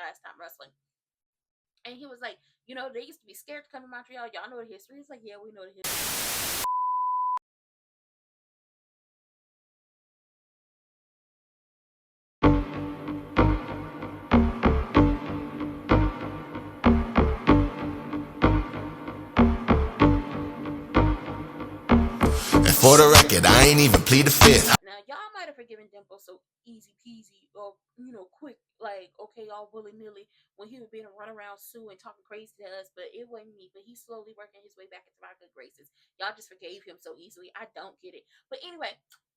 last time wrestling. And he was like, you know, they used to be scared to come to Montreal. Y'all know the history. He's like, yeah, we know the history. And for the record, I ain't even plead the fifth. Now, y'all might have forgiven Dimple so easy peasy or, you know, quick, like, okay, all willy nilly when he was being a run around Sue and talking crazy to us, but it wasn't me. But he's slowly working his way back into my good graces. Y'all just forgave him so easily. I don't get it. But anyway,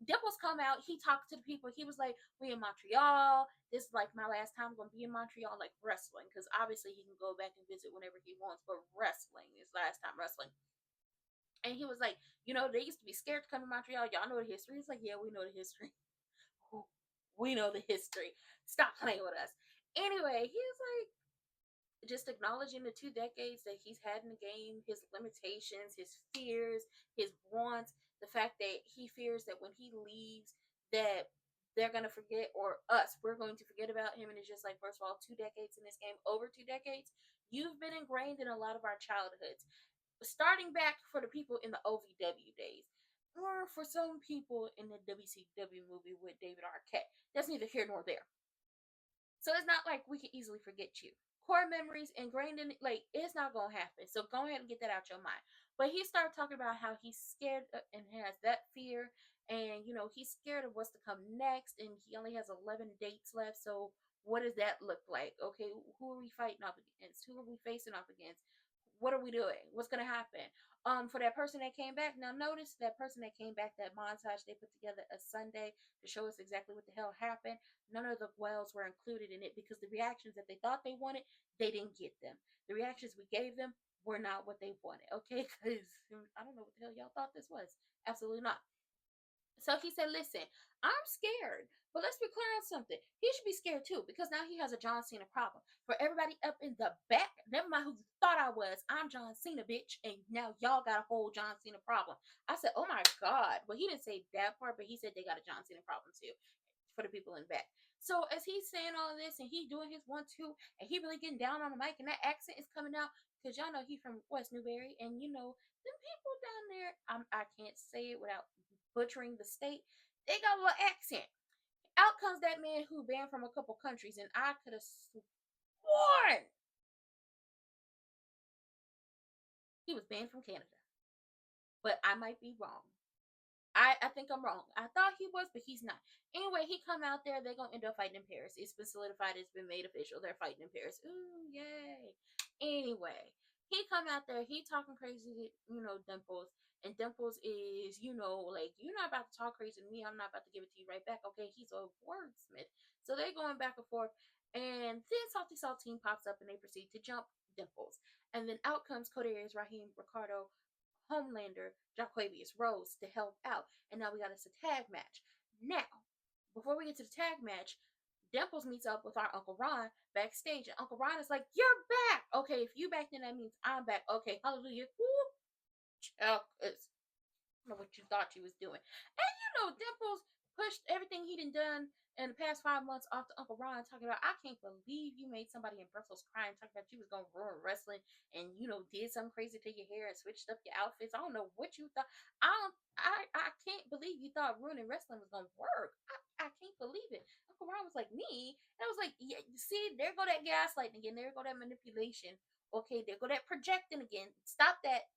Dimples come out. He talked to the people. He was like, we in Montreal. This is like my last time I'm going to be in Montreal, like wrestling. Because obviously he can go back and visit whenever he wants. But wrestling is last time wrestling. And he was like, you know, they used to be scared to come to Montreal. Y'all know the history. He's like, yeah, we know the history. We know the history. Stop playing with us. Anyway, he was like, just acknowledging the 2 decades that he's had in the game, his limitations, his fears, his wants, the fact that he fears that when he leaves, that they're going to forget, or us, we're going to forget about him. And it's just like, first of all, 2 decades in this game, over 2 decades, you've been ingrained in a lot of our childhoods. Starting back for the people in the OVW days, or for some people in the WCW movie with David Arquette. That's neither here nor there. So it's not like we can easily forget you. Core memories ingrained in it, like, it's not gonna happen. So go ahead and get that out your mind. But he started talking about how he's scared and has that fear, and you know he's scared of what's to come next, and he only has 11 dates left. So what does that look like? Okay, who are we fighting up against? Who are we facing up against? What are we doing? What's gonna happen? For that person that came back, now notice that person that came back, that montage they put together a Sunday to show us exactly what the hell happened. None of the wells were included in it because the reactions that they thought they wanted, they didn't get them. The reactions we gave them were not what they wanted, okay? Because I don't know what the hell y'all thought this was. Absolutely not. So he said, listen, I'm scared, but let's be clear on something. He should be scared too, because now he has a John Cena problem. For everybody up in the back, never mind who thought I was, I'm John Cena, bitch, and now y'all got a whole John Cena problem. I said, oh my God. Well, he didn't say that part, but he said they got a John Cena problem too, for the people in the back. So as he's saying all of this and he doing his 1-2 and he really getting down on the mic and that accent is coming out, because y'all know he from West Newbury, and you know them people down there, I can't say it without butchering the state, they got a little accent. Out comes that man who banned from a couple countries, and I could have sworn he was banned from Canada, but I might be wrong. I think I'm wrong. I thought he was, but he's not. Anyway, he come out there. They're gonna end up fighting in Paris. It's been solidified. It's been made official. They're fighting in Paris. Ooh, yay! Anyway, he come out there. He talking crazy, you know, Dimples. And Dimples is, you know, like, you're not about to talk crazy to me. I'm not about to give it to you right back. Okay, he's a wordsmith. So they're going back and forth. And then Salty Saltine pops up and they proceed to jump Dimples. And then out comes Codarius Raheem Ricardo, Homelander, Jaquavius Rose to help out. And now we got us a tag match. Now, before we get to the tag match, Dimples meets up with our Uncle Ron backstage. And Uncle Ron is like, you're back. Okay, if you back, then that means I'm back. Okay, hallelujah. Woo. I don't know what you thought you was doing. And you know, Dimples pushed everything he done in the past 5 months off to Uncle Ron, talking about, I can't believe you made somebody in Brussels cry, and talking about you was gonna ruin wrestling, and you know did something crazy to your hair and switched up your outfits. I don't know what you thought. I can't believe you thought ruining wrestling was gonna work. I can't believe it. Uncle Ron was like, me? And I was like, yeah, see, there go that gaslighting again. There go that manipulation. Okay, there go that projecting again. Stop that.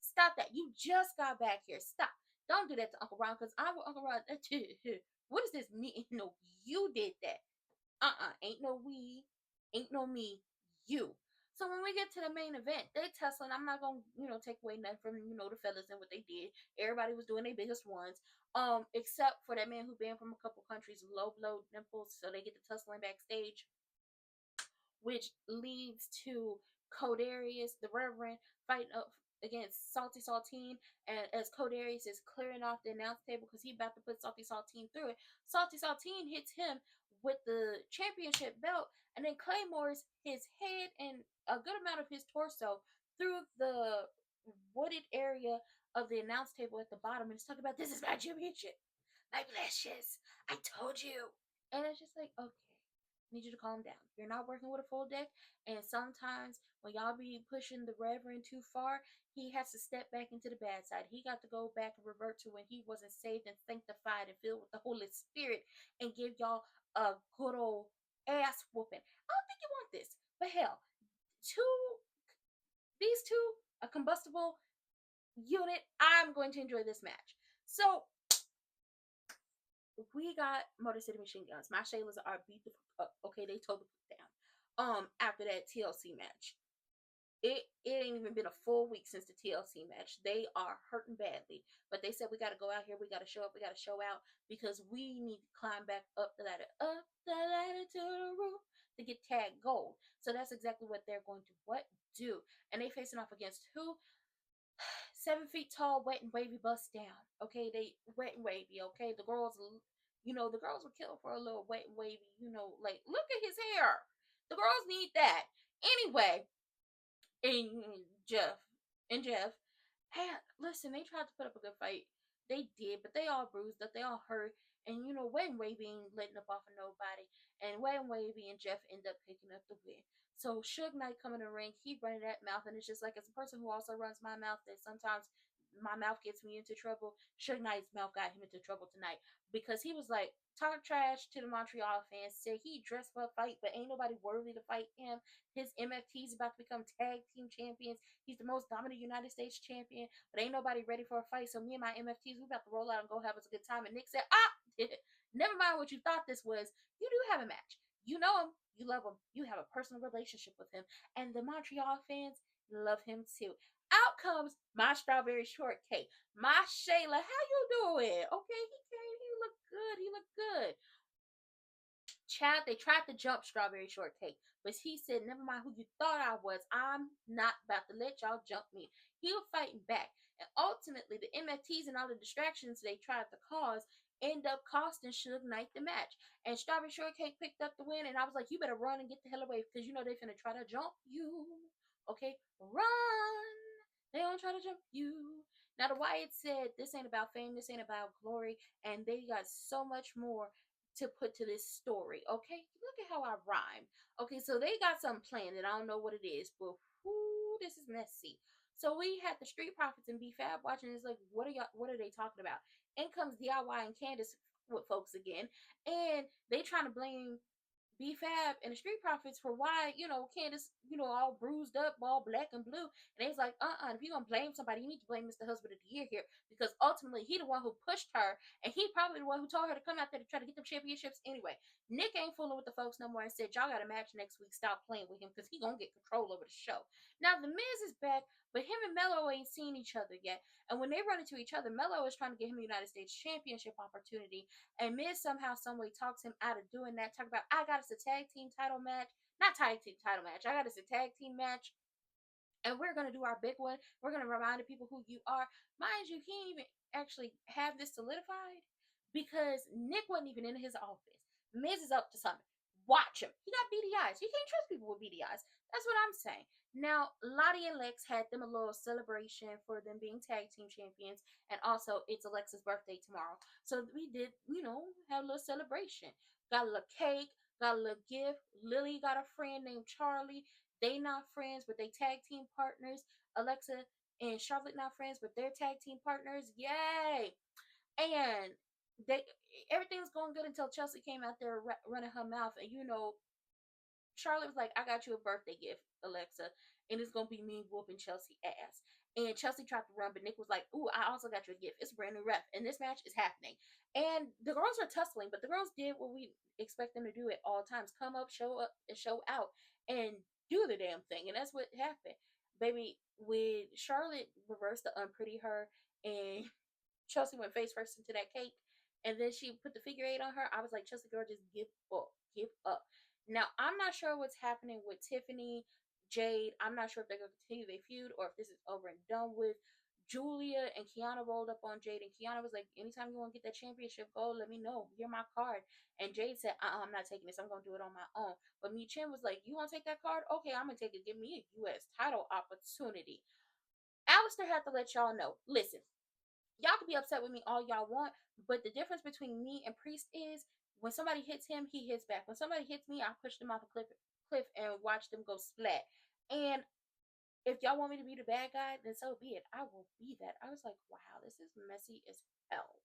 Stop that. You just got back here. Stop. Don't do that to Uncle Ron, because I will Uncle Ron. What does this mean? No, you did that. Ain't no we. Ain't no me. You. So when we get to the main event, they tussling. I'm not gonna, you know, take away nothing from, you know, the fellas and what they did. Everybody was doing their biggest ones. Except for that man who banned from a couple countries, low blow Dimples. So they get to tussling backstage, which leads to Codarius, the Reverend, fighting up against Salty Saltine. And as Codarius is clearing off the announce table because he about to put Salty Saltine through it, Salty Saltine hits him with the championship belt, and then claymores his head and a good amount of his torso through the wooded area of the announce table at the bottom. And it's talking about, this is my championship, my precious, I told you. And it's just like, okay, need you to calm down. You're not working with a full deck, and sometimes when y'all be pushing the Reverend too far, he has to step back into the bad side. He got to go back and revert to when he wasn't saved and sanctified and filled with the Holy Spirit and give y'all a good old ass whooping. I don't think you want this, but hell, two these two, a combustible unit, I'm going to enjoy this match. So we got Motor City Machine Guns. My Shaylas are beat the fuck up. Okay, they told the fuck down. After that TLC match. It ain't even been a full week since the TLC match. They are hurting badly. But they said we gotta go out here, we gotta show up, we gotta show out because we need to climb back up the ladder to the roof to get tag gold. So that's exactly what they're going to do. And they facing off against who? 7 feet tall, wet and wavy, bust down. Okay, they wet and wavy. Okay, the girls, the girls were killed for a little wet and wavy. Like look at his hair. The girls need that anyway. And Jeff, hey, listen, they tried to put up a good fight. They did, but they all bruised up. They all hurt. And Wet and Wavy ain't letting up off of nobody. And Wet and Wavy and Jeff end up picking up the win. So Suge Knight come in the ring, he running that mouth, and it's just like as a person who also runs my mouth, that sometimes my mouth gets me into trouble. Suge Knight's mouth got him into trouble tonight because he was like talk trash to the Montreal fans, said he dressed for a fight, but ain't nobody worthy to fight him. His MFT's about to become tag team champions. He's the most dominant United States champion, but ain't nobody ready for a fight. So me and my MFTs, we about to roll out and go have us a good time. And Nick said, never mind what you thought this was. You do have a match. You know him. You love him. You have a personal relationship with him. And the Montreal fans love him too. Out comes my strawberry shortcake. My Shayla, how you doing? Okay, he came. He looked good. He looked good. Chad, they tried to jump Strawberry Shortcake, but he said, never mind who you thought I was. I'm not about to let y'all jump me. He was fighting back. And ultimately, the MFTs and all the distractions they tried to cause end up costing Suge Knight the match. And Strawberry Shortcake picked up the win, and I was like, you better run and get the hell away because they finna try to jump you. Okay, run. They don't try to jump you. Now, the Wyatt said, this ain't about fame, this ain't about glory, and they got so much more to put to this story. Okay, look at how I rhyme. Okay, so they got something planned, and I don't know what it is, but whoo, this is messy. So we had the Street Profits and B-Fab watching. It's like, what are they talking about? In comes DIY and Candace with folks again, and they trying to blame B-Fab and the Street Profits for why, Candace, all bruised up, all black and blue. And they was like, if you're going to blame somebody, you need to blame Mr. Husband of the Year here. Because ultimately, he the one who pushed her. And he probably the one who told her to come out there to try to get them championships anyway. Nick ain't fooling with the folks no more and said, y'all got a match next week. Stop playing with him because he going to get control over the show. Now, The Miz is back, but him and Mello ain't seen each other yet. And when they run into each other, Mello is trying to get him a United States Championship opportunity. And Miz somehow, someway talks him out of doing that. Talk about, I got us a tag team title match. Not tag team title match. I got us a tag team match. And we're going to do our big one. We're going to remind the people who you are. Mind you, he didn't even actually have this solidified because Nick wasn't even in his office. Miz is up to something. Watch him. He got beady eyes. You can't trust people with beady eyes. That's what I'm saying. Now, Lottie and Lex had them a little celebration for them being tag team champions. And also, it's Alexa's birthday tomorrow. So we did, have a little celebration. Got a little cake, got a little gift. Lily got a friend named Charlie. They not friends, but they tag team partners. Alexa and Charlotte not friends, but they're tag team partners. Yay! And they everything's going good until Chelsea came out there running her mouth, and Charlotte was like, I got you a birthday gift, Alexa, and it's gonna be me whooping Chelsea ass. And Chelsea tried to run, but Nick was like, ooh, I also got you a gift. It's a brand new ref. And this match is happening. And the girls are tussling, but the girls did what we expect them to do at all times. Come up, and show out, and do the damn thing. And that's what happened. Baby, with Charlotte reversed the unpretty her, and Chelsea went face first into that cake, and then she put the figure eight on her. I was like, Chelsea girl, just give up. Give up. Now, I'm not sure what's happening with Tiffany, Jade. I'm not sure if they're going to continue their feud or if this is over and done with. Julia and Kiana rolled up on Jade, and Kiana was like, anytime you want to get that championship gold, let me know. You're my card. And Jade said, I'm not taking this. I'm going to do it on my own. But Mi Chen was like, you want to take that card? Okay, I'm going to take it. Give me a U.S. title opportunity. Alistair had to let y'all know. Listen, y'all can be upset with me all y'all want, but the difference between me and Priest is When somebody hits him, he hits back. When somebody hits me, I push them off a cliff and watch them go splat. And if y'all want me to be the bad guy, then so be it. I will be that. I was like, wow, this is messy as hell.